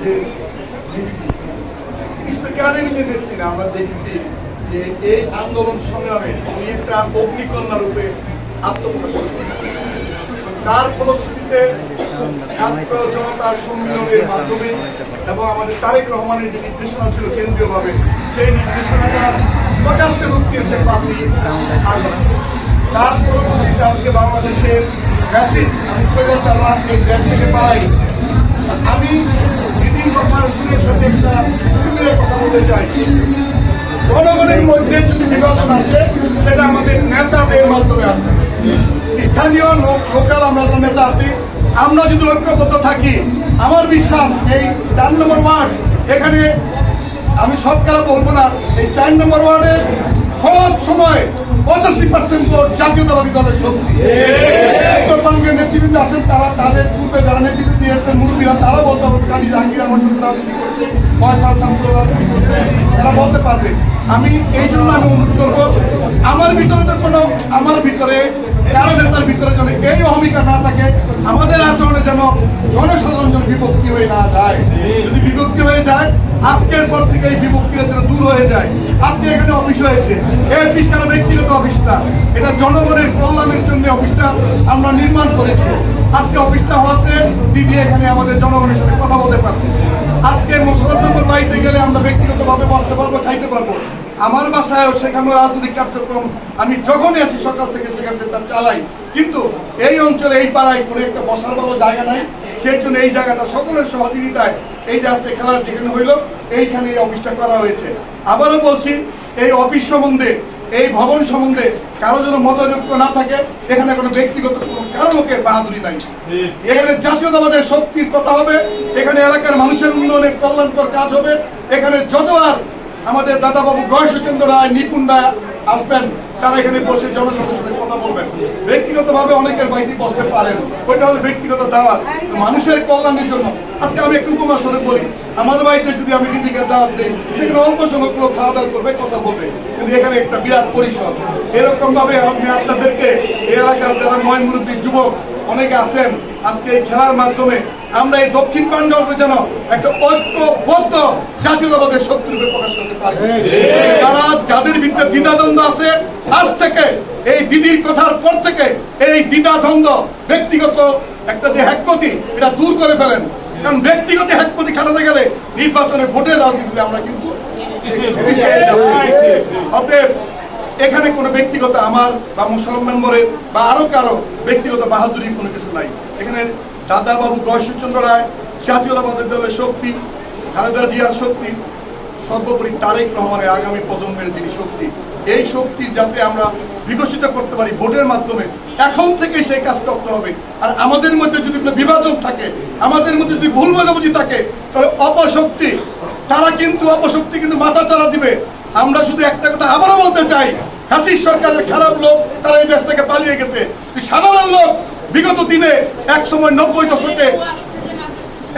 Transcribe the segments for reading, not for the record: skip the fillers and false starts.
যে কেন নিজের নেত্রী না, আমরা দেখেছি যে এই আন্দোলন সংগ্রামে উনি একটা অগ্নিকন্যা রূপে আত্মপ্রকাশ করেছেন। তার ফলশ্রুতিতে ছাত্র জনতার সম্মেলনের মাধ্যমে এবং আমাদের তারেক রহমানের যে নির্দেশনা ছিল কেন্দ্রীয়ভাবে, সেই নির্দেশনাটা প্রকাশ্যে রূপ দিয়েছে 5ই আগস্ট। তার পরবর্তীতে আজকে বাংলাদেশের ফ্যাসিস্ট স্বৈরাচাররা এই দেশ থেকে পালাই গেছে। আমি দিদির কথা শুনে সাথে একটা কথা বলতে চাই, জনগণের মধ্যে যদি বিভাজন আসে সেটা আমাদের নেতাদের মাধ্যমে আসবে। স্থানীয় লোকাল আমরা নেতা আছি, আমরা যদি ঐক্যবদ্ধ থাকি, আমার বিশ্বাস এই 4 নম্বর ওয়ার্ড, এখানে আমি সবকারা বলবো না, এই 4 নম্বর ওয়ার্ডে সব সময় 85% ভোট জাতীয়তাবাদী দলের শক্তি। উত্তরবঙ্গের নেতৃবৃন্দ আছেন, তারা তাদের পূর্বে যারা নেতৃত্ব দিয়েছেন মুরব্বীরা, তারা বলতে পারবে কাজী জাহাঙ্গীর আমার সাথে রাজনীতি করছে, ফয়সাল ছাত্র রাজনীতি করছে, তারা বলতে পারবে। আমি এই জন্য আমি অনুরোধ করবো, আমার ভিতরে তো কোনো, আমার ভিতরে কারো নেতার ভিতরে যেন এই অহমিকা না থাকে, আমাদের আচরণে যেন জনসাধারণ যেন বিভক্তি হয়ে না যায়। যদি বিভক্তি হয়ে যায়, আজকের পর থেকে এই বিভক্তিটা যেন দূর হয়ে যায়। আজকে এখানে অফিস হয়েছে, এই অফিসটা ব্যক্তিগত অফিসটা, এটা জনগণের কল্যাণের জন্য অফিসটা আমরা নির্মাণ করেছি। আজকে অফিসটা হওয়াতে দিদি এখানে আমাদের জনগণের সাথে কথা বলতে পারছে। আজকে মোশাররফ নম্বর বাড়িতে গেলে আমরা ব্যক্তিগতভাবে বসতে পারবো, খাইতে পারবো। আমার বাসায়ও সেখানে রাজনৈতিক কার্যক্রম আমি যখনই আসি সকাল থেকে সেখান থেকে তা চালাই, কিন্তু এই অঞ্চলে এই পাড়ায় কোনো একটা বসার ভালো জায়গা নাই। সেই জন্য এই জায়গাটা সকলের সহযোগিতায় এই যে আজকে খেলার যেখানে হইলো এইখানে এই অফিসটা করা হয়েছে। আবারও বলছি, এই অফিস সম্বন্ধে, এই ভবন সম্বন্ধে কারো যেন মতৈক্য না থাকে। এখানে কোনো ব্যক্তিগত কারো লোকের বাহাদুরি নাই, এখানে জাতীয়তাবাদের শক্তির কথা হবে, এখানে এলাকার মানুষের উন্নয়নের কল্যাণকর কাজ হবে। এখানে যতবার আমাদের দাদাবাবু গয়েশচন্দ্র রায়, নিপুণ রায় আসবেন, তারা এখানে বসে জনসাধারণের সাথে কথা বলবেন। ব্যক্তিগতভাবে অনেকের বাড়িতে বসতে পারেন, ওইটা হলো ব্যক্তিগত দাওয়াত মানুষের কল্যাণের জন্য। আজকে আমি একটু উপমা স্বরে বলি, আমার বাড়িতে যদি আমি দিদিকে দাওয়াত দিই, সেখানে অল্প সংখ্যক লোক খাওয়া দাওয়া করবে, কথা বলবে, কিন্তু এখানে একটা বিরাট পরিসর। এরকম ভাবে আমি আপনাদেরকে এই এলাকার যারা ময়মুরব্বী যুবক অনেকে আছেন, আজকে এই খেলার মাধ্যমে আমরা এই দক্ষিণ প্রাঞ্জলকে যেন একটা ঐক্যবদ্ধ জাতীয়তাবাদের শক্তিরূপে প্রকাশ করতে পারি। যারা যাদের ভিতরে দ্বিধাদ্বন্দ্ব আছে, আজ থেকে এই দিদির কথার পর থেকে এই দ্বিধাদ্বন্দ্ব, ব্যক্তিগত একটা যে হ্যাকমতি, এটা দূর করে ফেলেন। কারণ ব্যক্তিগত হ্যাকমতি খাটাতে গেলে নির্বাচনে ভোটের রাজনীতিতে আমরা কিন্তু অতএব এখানে কোনো ব্যক্তিগত আমার বা মুসলমান মেম্বরের বা আরো কারো ব্যক্তিগত বাহাদুরি কোনো কিছু নাই। এখানে দাদাবাবু গয়েশচন্দ্র রায়, জাতীয়তাবাদের দলের শক্তি, খালেদা জিয়ার শক্তি, সর্বোপরি তারেক রহমানের আগামী প্রজন্মের যিনি শক্তি, এই শক্তি যাতে আমরা বিকশিত করতে পারি ভোটের মাধ্যমে, এখন থেকে সেই কাজ করতে হবে। আর আমাদের মধ্যে যদি কোনো বিভাজন থাকে, আমাদের মধ্যে যদি ভুল বোঝাবুঝি থাকে, তাহলে অপশক্তি, তারা কিন্তু অপশক্তি কিন্তু মাথা চারা দিবে। আমরা শুধু একটা কথা আবারও বলতে চাই, ফ্যাসিস্ট সরকারের খারাপ লোক তারা এই দেশ থেকে পালিয়ে গেছে। সাধারণ লোক বিগত দিনে এক সময় 90 দশকে,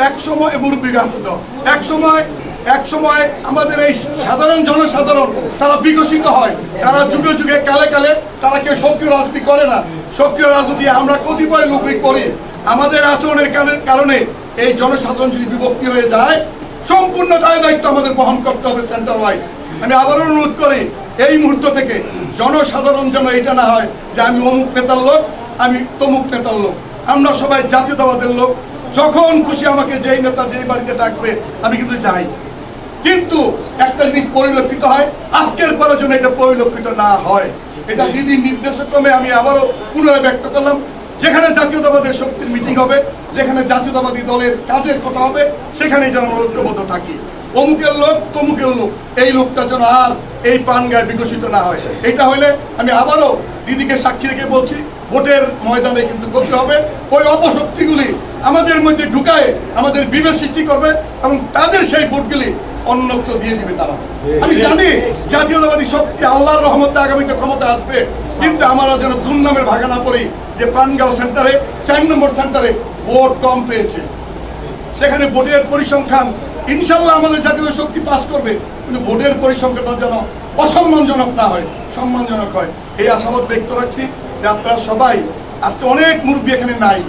এক সময় মুরব্বী গাছত, এক সময় আমাদের এই সাধারণ জনসাধারণ তারা বিকশিত হয়। তারা যুগে যুগে কালে কালে তারা কেউ সক্রিয় রাজনীতি করে না। সক্রিয় রাজনীতি আমরা কতিপয় লোকই করি। আমাদের আচরণের কারণে এই জনসাধারণ যদি বিভক্তি হয়ে যায়, সম্পূর্ণ দায়িত্ব আমাদের বহন করতে হবে সেন্টার ওয়াইজ। আমি আবারও অনুরোধ করি, এই মুহূর্ত থেকে জনসাধারণ যেন এটা না হয় যে আমি অমুক নেতার লোক, আমি তমুক নেতার লোক। আমরা সবাই জাতীয়তাবাদের লোক। যখন খুশি আমাকে যেই নেতা যেই বাড়িতে ডাকবে আমি কিন্তু যাই, কিন্তু একটা জিনিস পরিলক্ষিত হয়, আজকের পরে যেন এটা পরিলক্ষিত না হয়। এটা দিদির নির্দেশক্রমে আমি আবারও পুনরায় ব্যক্ত করলাম। যেখানে জাতীয়তাবাদের শক্তির মিটিং হবে, যেখানে জাতীয়তাবাদী দলের কাজের কথা হবে, সেখানেই যেন আমরা ঐক্যবদ্ধ থাকি। অমুকের লোক তমুকের লোক, এই লোকটা যেন আর এই প্রাণগায় বিকশিত না হয়। এটা হইলে আমি আবারও দিদিকে সাক্ষী রেখে বলছি, ভোটের ময়দানে কিন্তু করতে হবে। ওই অপশক্তিগুলি আমাদের মধ্যে ঢুকায় আমাদের বিভেদ সৃষ্টি করবে এবং তাদের সেই ভোটগুলি অন্যত্র দিয়ে দিবে তারা। আমি জানি জাতীয়তাবাদী শক্তি আল্লাহর রহমতে আগামীতে ক্ষমতা আসবে, কিন্তু আমরা যেন দুর্নামের ভাগে না পড়ি যে প্রাণগাঁও সেন্টারে 4 নম্বর সেন্টারে ভোট কম পেয়েছে। সেখানে ভোটের পরিসংখ্যান ইনশাল্লাহ আমাদের জাতীয় শক্তি পাস করবে, কিন্তু ভোটের পরিসংখ্যানটা যেন অসম্মানজনক না হয়, সম্মানজনক হয়। এই আশাবাদ ব্যক্ত রাখছি যে আপনারা সবাই, আজকে অনেক মুরব্বী এখানে নাই,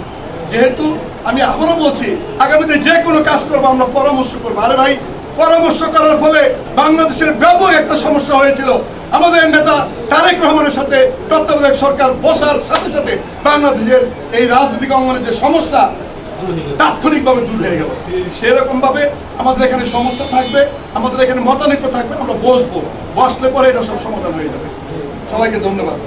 যেহেতু আমি আবারও বলছি, আগামীতে যে কোনো কাজ করবো আমরা পরামর্শ করবো। আরে ভাই, পরামর্শ করার ফলে বাংলাদেশের ব্যাপক একটা সমস্যা হয়েছিল। আমাদের নেতা তারেক রহমানের সাথে তত্ত্বাবধায়ক সরকার বসার সাথে সাথে বাংলাদেশের এই রাজনৈতিক অঙ্গনের যে সমস্যা তাৎক্ষণিকভাবে দূর হয়ে গেল। সেরকম ভাবে আমাদের এখানে সমস্যা থাকবে, আমাদের এখানে মতানৈক্য থাকবে, আমরা বসবো, বসলে পরে এটা সব সমাধান হয়ে যাবে। সবাইকে ধন্যবাদ।